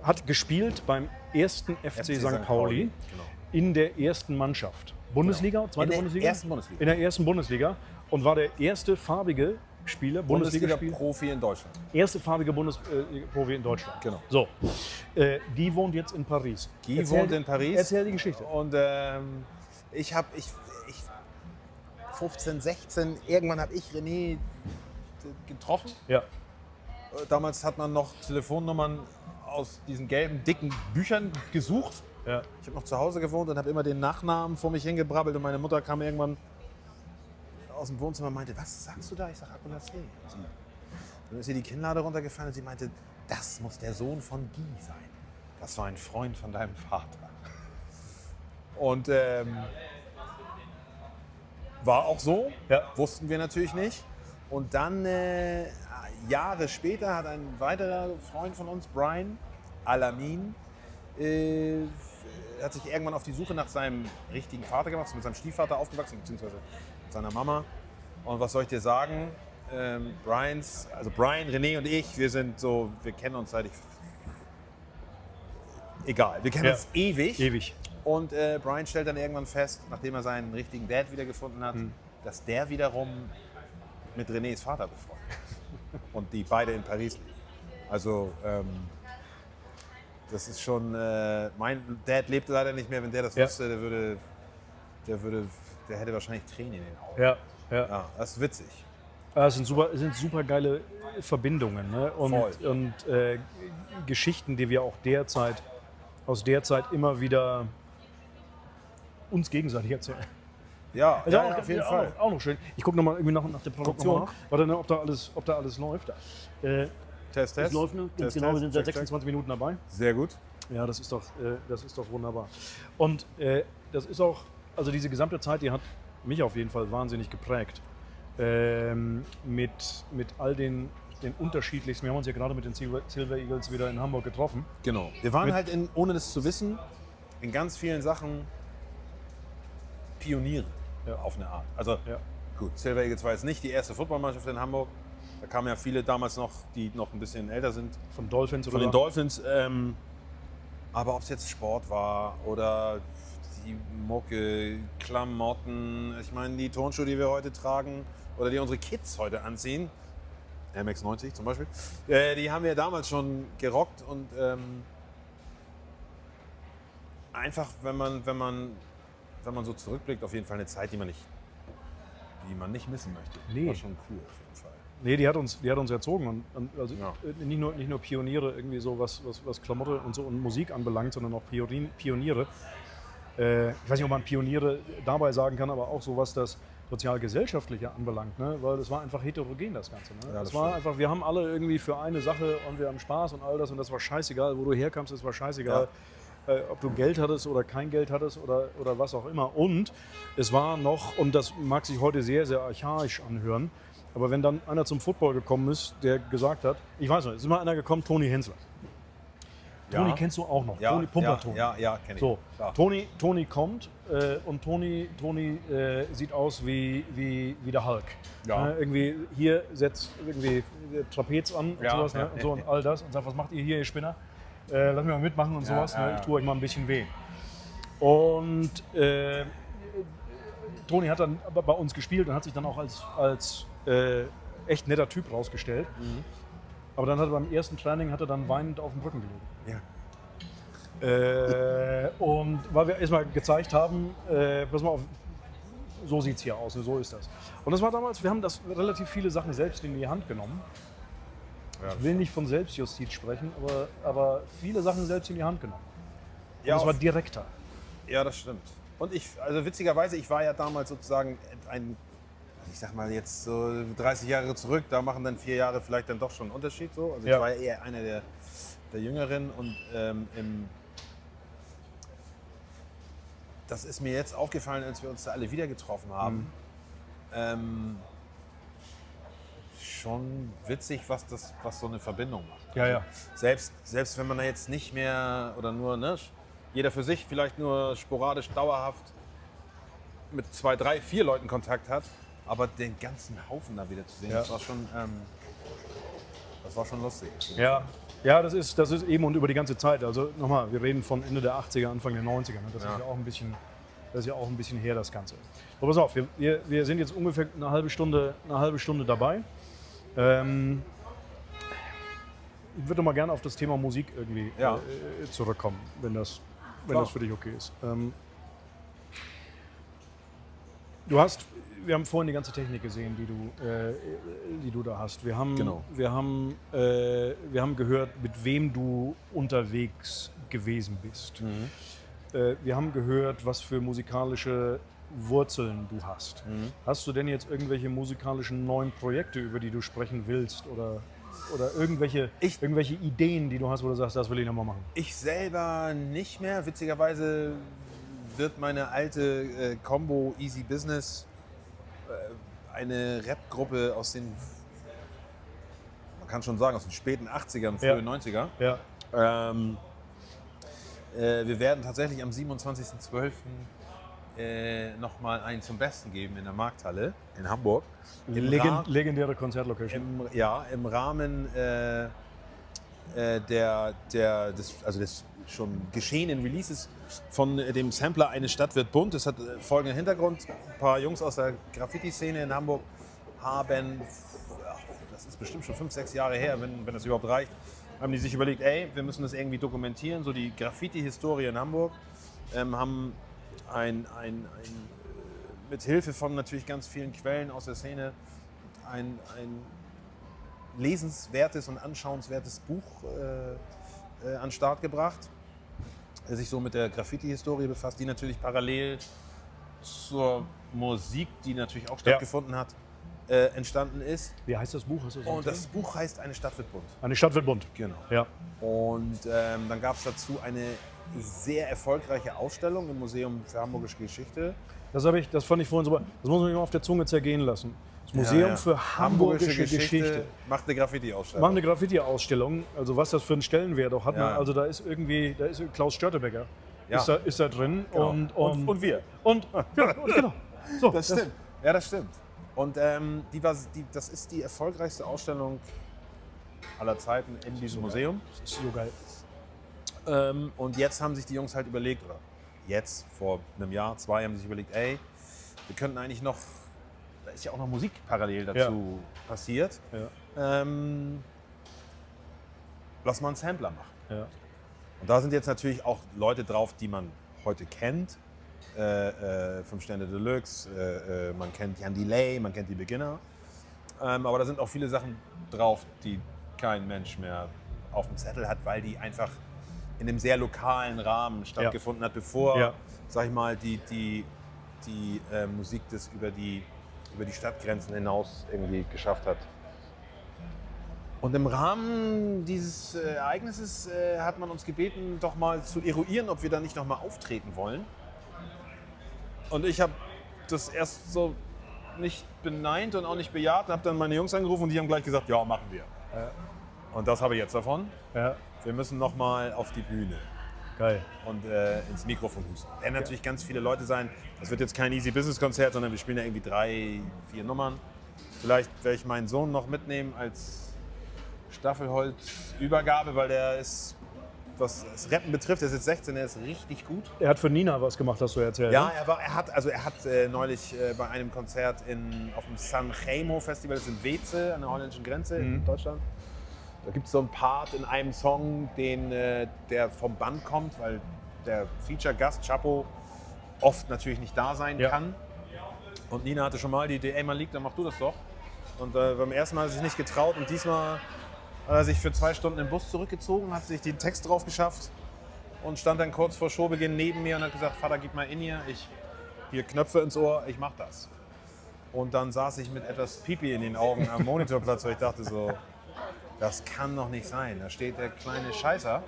hat gespielt beim ersten FC St. Pauli
Genau.
in der ersten Mannschaft. Bundesliga, zweite
In der
Bundesliga?
ersten Bundesliga.
In der ersten Bundesliga und war der erste farbige Spieler, Bundesliga-Spieler,
Profi in Deutschland.
erste farbige Bundesprofi in Deutschland.
Genau.
So, die wohnt jetzt in Paris.
Guy wohnt in Paris.
Erzähl die Geschichte.
Und ich 15, 16, irgendwann habe ich René getroffen.
Ja,
Damals hat man noch Telefonnummern aus diesen gelben, dicken Büchern gesucht.
ja,
Ich habe noch zu Hause gewohnt und habe immer den Nachnamen vor mich hingebrabbelt. Und meine Mutter kam irgendwann aus dem Wohnzimmer und meinte, was sagst du da? Ich sage, Akolatze. Dann ist ihr die Kinnlade runtergefallen und sie meinte, das muss der Sohn von Guy sein. Das war ein Freund von deinem Vater. Und war auch so,
Ja.
wussten wir natürlich nicht. Und dann Jahre später hat ein weiterer Freund von uns, Brian Alamin, hat sich irgendwann auf die Suche nach seinem richtigen Vater gemacht, ist mit seinem Stiefvater aufgewachsen, beziehungsweise mit seiner Mama. Und was soll ich dir sagen? Brian, René und ich, wir kennen uns seit egal, wir kennen
Ja.
uns ewig.
ewig.
Und Brian stellt dann irgendwann fest, nachdem er seinen richtigen Dad wiedergefunden hat, dass der wiederum mit Renés Vater befreundet ist. Und die beide in Paris leben. Also das ist schon, mein Dad lebt leider nicht mehr, wenn der das
Ja.
wüsste, der hätte wahrscheinlich Tränen in den Augen.
Ja,
Ja, das ist witzig.
Es sind super geile Verbindungen, ne?
Voll.
Und Geschichten, die wir auch aus der Zeit immer wieder uns gegenseitig erzählen.
Ja,
Also
auf jeden Fall.
Auch noch schön. Ich gucke nochmal irgendwie nach der Produktion.
noch mal.
Warte, ne, ob da alles läuft.
Test.
Es läuft noch, ganz
Test,
genau, wir
Test,
sind seit
check, check.
26 Minuten dabei.
Sehr gut.
Ja, das ist doch wunderbar. Und das ist auch, also diese gesamte Zeit, die hat mich auf jeden Fall wahnsinnig geprägt. Mit all den unterschiedlichsten, wir haben uns ja gerade mit den Silver Eagles wieder in Hamburg getroffen.
Genau. Wir waren
Mit-
halt, ohne das zu wissen, in ganz vielen Sachen Pioniere
Ja.
auf eine Art. Also
Ja.
gut, Silver Eagles war jetzt nicht die erste Footballmannschaft in Hamburg. Da kamen ja viele damals noch, die noch ein bisschen älter sind.
Von Dolphins
Von den Dolphins. Aber ob es jetzt Sport war oder die Mucke, Klamotten, ich meine die Turnschuhe, die wir heute tragen oder die unsere Kids heute anziehen, Air Max 90 zum Beispiel, die haben wir damals schon gerockt und einfach, wenn man so zurückblickt, auf jeden Fall eine Zeit, die man nicht die man nicht missen möchte.
Nee.
War schon cool auf jeden Fall.
Nee, die hat uns erzogen. Und also
Ja.
nicht nur Pioniere, irgendwie so was Klamotte und so und Musik anbelangt, sondern auch Pioniere. Ich weiß nicht, ob man Pioniere dabei sagen kann, aber auch so, was das sozial-gesellschaftliche anbelangt, ne? Weil das war einfach heterogen, das Ganze. Ne?
Ja,
das
das
war
stimmt.
einfach, wir haben alle irgendwie für eine Sache und wir haben Spaß und all das und das war scheißegal, wo du herkamst, das war scheißegal. Ob du Geld hattest oder kein Geld hattest oder was auch immer. Und es war noch, und das mag sich heute sehr, sehr archaisch anhören, aber wenn dann einer zum Football gekommen ist, der gesagt hat, ich weiß nicht, es ist mal einer gekommen, Toni Hensler. Toni
Ja.
kennst du auch noch,
Ja,
Toni, Pumper-Toni.
ja, kenn ich.
So,
Klar.
Toni kommt und Toni sieht aus wie der Hulk.
Ja.
Ne, irgendwie hier setzt irgendwie Trapez an und
Ja,
sowas,
ja,
ne, und so und all das und sagt, was macht ihr hier, ihr Spinner? Lass mich mal mitmachen und sowas,
ja,
ne?
ja.
Ich tue euch mal ein bisschen weh. Und Toni hat dann bei uns gespielt und hat sich dann auch als echt netter Typ rausgestellt.
Mhm.
Aber dann hat er beim ersten Training dann weinend auf dem Rücken gelegen.
Ja.
Und weil wir erstmal gezeigt haben, pass mal auf, so sieht es hier aus, so ist das. Und das war damals, wir haben das relativ viele Sachen selbst in die Hand genommen.
Ja,
Ich will nicht von Selbstjustiz sprechen, aber viele Sachen selbst in die Hand genommen. Und
Ja,
das war
auf-
direkter.
Ja, das stimmt. Und also witzigerweise, ich war ja damals sozusagen ich sag mal jetzt so 30 Jahre zurück, da machen dann 4 Jahre vielleicht dann doch schon einen Unterschied so. Also
Ja.
ich war ja eher einer der Jüngeren und das ist mir jetzt aufgefallen, als wir uns da alle wieder getroffen haben. Schon witzig, was so eine Verbindung macht.
Ja, ja.
Selbst wenn man da jetzt nicht mehr oder nur, ne, jeder für sich vielleicht nur sporadisch dauerhaft mit 2, 3, 4 Leuten Kontakt hat, aber den ganzen Haufen da wieder zu sehen,
Ja.
das war schon lustig.
Ja, ja, das ist eben und über die ganze Zeit. Also nochmal, wir reden von Ende der 80er, Anfang der 90er. Ne? Das
Ja.
ist ja auch ein bisschen her, das Ganze. So, pass auf, wir sind jetzt ungefähr eine halbe Stunde dabei. Ich würde noch mal gerne auf das Thema Musik irgendwie
Ja.
zurückkommen, wenn das für dich okay ist. Wir haben vorhin die ganze Technik gesehen, die du da hast. Wir haben,
Genau.
wir haben gehört, mit wem du unterwegs gewesen bist. Wir haben gehört, was für musikalische Wurzeln du hast. Hast du denn jetzt irgendwelche musikalischen neuen Projekte, über die du sprechen willst oder irgendwelche Ideen, die du hast, wo du sagst, das will ich nochmal machen?
Ich selber nicht mehr. Witzigerweise wird meine alte Combo Easy Business eine Rap-Gruppe aus den, man kann schon sagen, aus den späten 80ern, frühen 90er.
Ja.
Wir werden tatsächlich am 27.12. Nochmal einen zum Besten geben in der Markthalle in Hamburg.
Legendäre Konzertlocation.
Im Rahmen des schon geschehenen Releases von dem Sampler Eine Stadt wird bunt. Das hat folgenden Hintergrund. Ein paar Jungs aus der Graffiti-Szene in Hamburg haben, das ist bestimmt schon 5, 6 Jahre her, wenn das überhaupt reicht, haben die sich überlegt, ey, wir müssen das irgendwie dokumentieren, so die Graffiti-Historie in Hamburg. Haben mit Hilfe von natürlich ganz vielen Quellen aus der Szene ein lesenswertes und anschauenswertes Buch an den Start gebracht, der sich so mit der Graffiti-Historie befasst, die natürlich parallel zur Musik, die natürlich auch stattgefunden hat, entstanden ist.
Wie heißt das Buch? Hast du
Und das Buch heißt Eine Stadt wird bunt.
Eine Stadt wird bunt.
Genau.
Ja.
Und dann gab es dazu eine sehr erfolgreiche Ausstellung im Museum für Hamburgische Geschichte.
Das fand ich vorhin super. Das muss man sich mal auf der Zunge zergehen lassen. Das Museum für Hamburgische Geschichte
macht eine Graffiti-Ausstellung.
macht eine Graffiti-Ausstellung. Also was das für einen Stellenwert auch hat.
Ja.
Ne? Also da ist Klaus Störtebecker ist da drin.
Genau.
Und
wir.
genau. So,
Das stimmt. Ja, das stimmt. Und das ist die erfolgreichste Ausstellung aller Zeiten in diesem Museum.
Das ist so geil.
Und jetzt haben sich die Jungs halt überlegt, oder jetzt vor einem Jahr, 2 haben sich überlegt, ey, wir könnten eigentlich noch, da ist ja auch noch Musik parallel dazu passiert, lass mal einen Sampler machen.
Ja.
Und da sind jetzt natürlich auch Leute drauf, die man heute kennt. 5 Sterne Deluxe, man kennt Jan Delay, man kennt die Beginner. Aber da sind auch viele Sachen drauf, die kein Mensch mehr auf dem Zettel hat, weil die einfach in einem sehr lokalen Rahmen stattgefunden hat, bevor, sag ich mal, die Musik das über die Stadtgrenzen hinaus irgendwie geschafft hat. Und im Rahmen dieses Ereignisses hat man uns gebeten, doch mal zu eruieren, ob wir da nicht noch mal auftreten wollen. Und ich habe das erst so nicht beneint und auch nicht bejaht und habe dann meine Jungs angerufen und die haben gleich gesagt, ja, machen wir. Und das habe ich jetzt davon. Ja. Wir müssen noch mal auf die Bühne.
Geil.
Und ins Mikrofon husten. Werden natürlich ganz viele Leute sein. Das wird jetzt kein Easy Business Konzert, sondern wir spielen ja irgendwie 3, 4 Nummern. Vielleicht werde ich meinen Sohn noch mitnehmen als Staffelholz-Übergabe, weil der ist, was das Rappen betrifft, der ist jetzt 16, der ist richtig gut.
Er hat für Nina was gemacht, hast du erzählt.
Ja, er hat neulich bei einem Konzert auf dem San Remo Festival, das ist in Weze, an der holländischen Grenze in Deutschland. Da gibt es so einen Part in einem Song, der vom Band kommt, weil der Feature-Gast Chapo oft natürlich nicht da sein kann. Und Nina hatte schon mal die Idee, ey Malik, dann mach du das doch. Und beim ersten Mal hat er sich nicht getraut und diesmal hat er sich für 2 Stunden im Bus zurückgezogen, hat sich den Text drauf geschafft und stand dann kurz vor Showbeginn neben mir und hat gesagt, Vater, gib mal in hier Knöpfe ins Ohr, ich mach das. Und dann saß ich mit etwas Pipi in den Augen am Monitorplatz, weil ich dachte so, das kann doch nicht sein. Da steht der kleine Scheißer,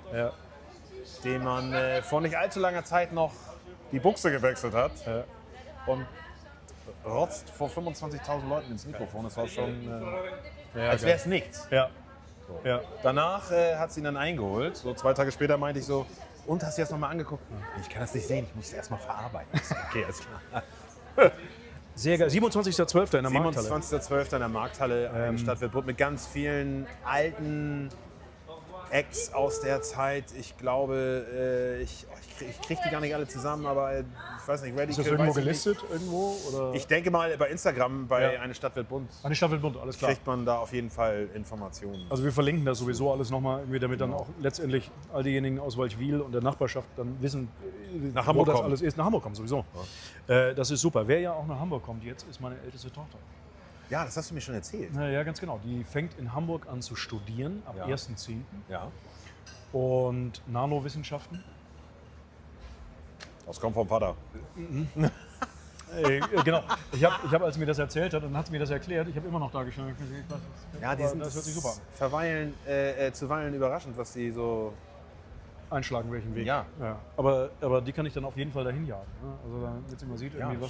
dem man vor nicht allzu langer Zeit noch die Buchse gewechselt hat und rotzt vor 25.000 Leuten ins Mikrofon. Das war schon, als wäre es nichts.
Ja.
So. Ja. Danach hat sie ihn dann eingeholt. So 2 Tage später meinte ich so, und hast du das nochmal angeguckt? Ich kann das nicht sehen, ich muss es erstmal verarbeiten. Okay, alles klar.
Sehr geil. 27.12. in der Markthalle.
27.12. in der Markthalle in Stadtwildbrunn mit ganz vielen alten Acts aus der Zeit. Ich glaube, ich kriege die gar nicht alle zusammen, aber ich weiß nicht.
Ist das irgendwo gelistet? Irgendwo, oder?
Ich denke mal bei Instagram, bei Eine Stadtwildbrunn.
Eine Stadtwildbrunn, alles klar.
Kriegt man da auf jeden Fall Informationen.
Also wir verlinken das sowieso alles nochmal, damit dann auch letztendlich all diejenigen aus Walchwil und der Nachbarschaft dann wissen,
nach Hamburg
wo das
kommen.
alles ist. Nach Hamburg kommen sowieso. Ja. Das ist super. Wer ja auch nach Hamburg kommt jetzt, ist meine älteste Tochter.
Ja, das hast du mir schon erzählt.
Ja, ganz genau. Die fängt in Hamburg an zu studieren, ab 1.10.
Ja.
Und Nanowissenschaften.
Das kommt vom Vater.
Genau. Ich hab, als sie mir das erzählt hat, dann hat sie mir das erklärt. Ich habe immer noch da gestanden.
Ja, das hört sich super an. Zuweilen überraschend, was sie so
einschlagen, welchen Weg.
Ja.
Aber die kann ich dann auf jeden Fall dahin jagen. Ne? Also damit sie mal sieht, irgendwie,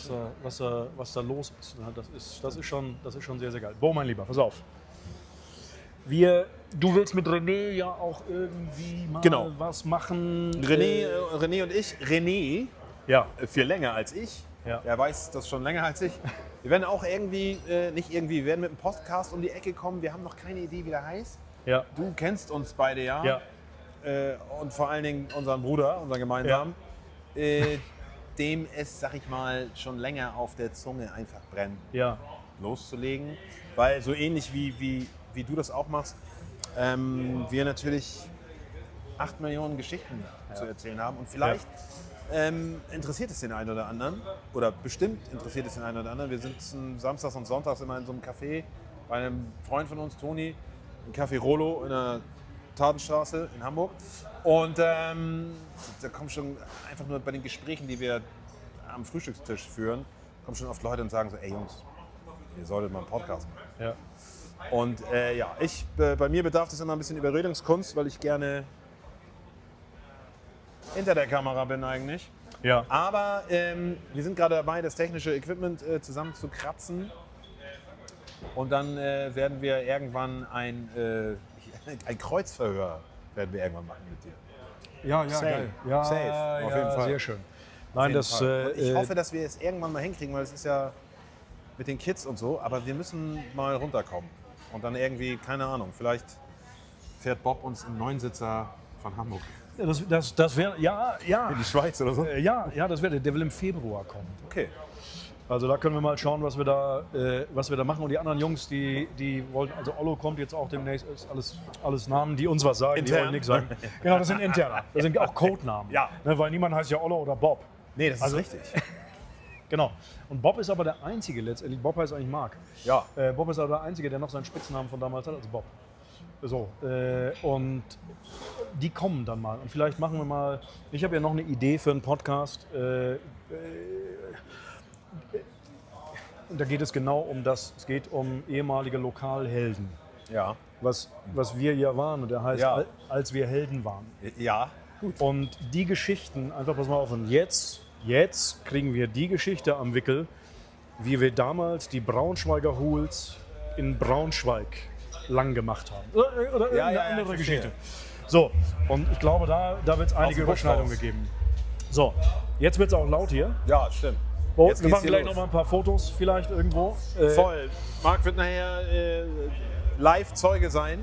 was da los ist. Ne? Das ist schon sehr, sehr geil. Bo, mein Lieber, pass auf. Du willst mit René ja auch irgendwie mal was machen.
René und ich. René, viel länger als ich.
Ja.
Er weiß das schon länger als ich. Wir werden auch irgendwie, wir werden mit einem Podcast um die Ecke kommen. Wir haben noch keine Idee, wie der heißt.
Ja.
Du kennst uns beide ja. Und vor allen Dingen unseren Bruder, unseren gemeinsamen, dem es, sag ich mal, schon länger auf der Zunge einfach brennt, loszulegen. Weil so ähnlich wie du das auch machst, wir natürlich 8 Millionen Geschichten zu erzählen haben. Und vielleicht interessiert es den einen oder anderen, oder bestimmt interessiert es den einen oder anderen. Wir sind samstags und sonntags immer in so einem Café bei einem Freund von uns, Toni, im Café Rolo in der Tatenstraße in Hamburg. Und da kommen schon einfach nur bei den Gesprächen, die wir am Frühstückstisch führen, kommen schon oft Leute und sagen so, ey Jungs, ihr solltet mal einen Podcast machen.
Ja.
Und bei mir bedarf das immer ein bisschen Überredungskunst, weil ich gerne hinter der Kamera bin eigentlich.
Ja.
Aber wir sind gerade dabei, das technische Equipment zusammen zu kratzen. Und dann werden wir irgendwann ein Kreuzverhör machen mit dir.
Ja,
Safe.
geil. Ja,
Safe, auf jeden Fall.
Sehr schön. Nein,
Und ich hoffe, dass wir es irgendwann mal hinkriegen, weil es ist ja mit den Kids und so, aber wir müssen mal runterkommen. Und dann irgendwie, keine Ahnung, vielleicht fährt Bob uns im Neunsitzer von Hamburg.
Das wäre,
In die Schweiz oder so?
Ja, das wäre, der will im Februar kommen.
Okay.
Also da können wir mal schauen, was wir da machen. Und die anderen Jungs, die wollten, also Ollo kommt jetzt auch demnächst, ist alles Namen, die uns was sagen,
Intern.
die wollen nichts sagen. Genau, das sind Interner, das sind auch Codenamen.
Ja.
Ne, weil niemand heißt ja Ollo oder Bob.
Nee, das ist
Also-
richtig.
Genau. Und Bob ist aber der Einzige letztendlich, Bob heißt eigentlich Mark.
Ja.
Bob ist aber der Einzige, der noch seinen Spitznamen von damals hat, also Bob. So, und die kommen dann mal. Und vielleicht machen wir mal, ich habe ja noch eine Idee für einen Podcast. Und da geht es genau um das. Es geht um ehemalige Lokalhelden.
Ja.
Was wir ja waren. Und der heißt,
Ja.
als wir Helden waren.
Ja.
Und die Geschichten, einfach pass mal auf, und jetzt kriegen wir die Geschichte am Wickel, wie wir damals die Braunschweiger Hools in Braunschweig lang gemacht haben. Oder irgendeine
ja,
andere
ich
Geschichte.
verstehe.
So, und ich glaube, da wird es einige
dem Busch
Überschneidungen
raus.
geben. So, jetzt wird es auch laut hier.
Ja, stimmt.
Oh,
Jetzt
wir
geht's
machen
hier
gleich
los.
noch mal ein paar Fotos vielleicht irgendwo.
Voll. Marc wird nachher Live-Zeuge sein.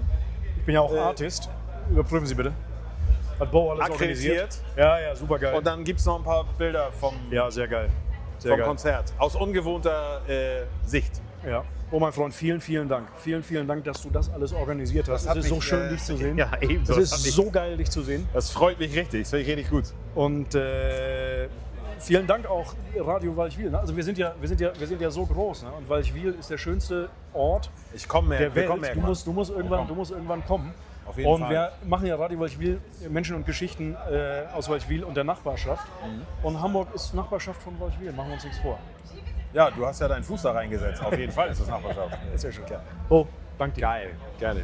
Ich bin ja auch Artist. Überprüfen Sie bitte. Hat Bo alles organisiert?
Akkreditiert.
Ja, super geil.
Und dann gibt es noch ein paar Bilder vom
Ja, sehr geil. Sehr
vom
geil.
Konzert. Aus ungewohnter Sicht.
Ja. Oh mein Freund, vielen Dank. Vielen Dank, dass du das alles organisiert hast.
hat
Es ist so
mich,
schön, dich zu sehen.
ja, ebenso.
Es
Das
ist
hat mich-
so geil, dich zu sehen.
Das freut mich richtig. Das finde ich richtig gut.
Und vielen Dank auch Radio Walchwil. Ne? Also wir sind ja so groß. Ne? Und Walchwil ist der schönste Ort
Ich komme mehr.
der
wir
Welt.
kommen mehr.
Du musst irgendwann kommen.
Auf jeden
Und
Fall.
wir machen ja Radio Walchwil, Menschen und Geschichten aus Walchwil und der Nachbarschaft. Und Hamburg ist Nachbarschaft von Walchwil, machen wir uns nichts vor.
Ja, du hast ja deinen Fuß da reingesetzt. Auf jeden Fall ist das Nachbarschaft.
Sehr schön. Oh, danke dir.
Geil. Gerne.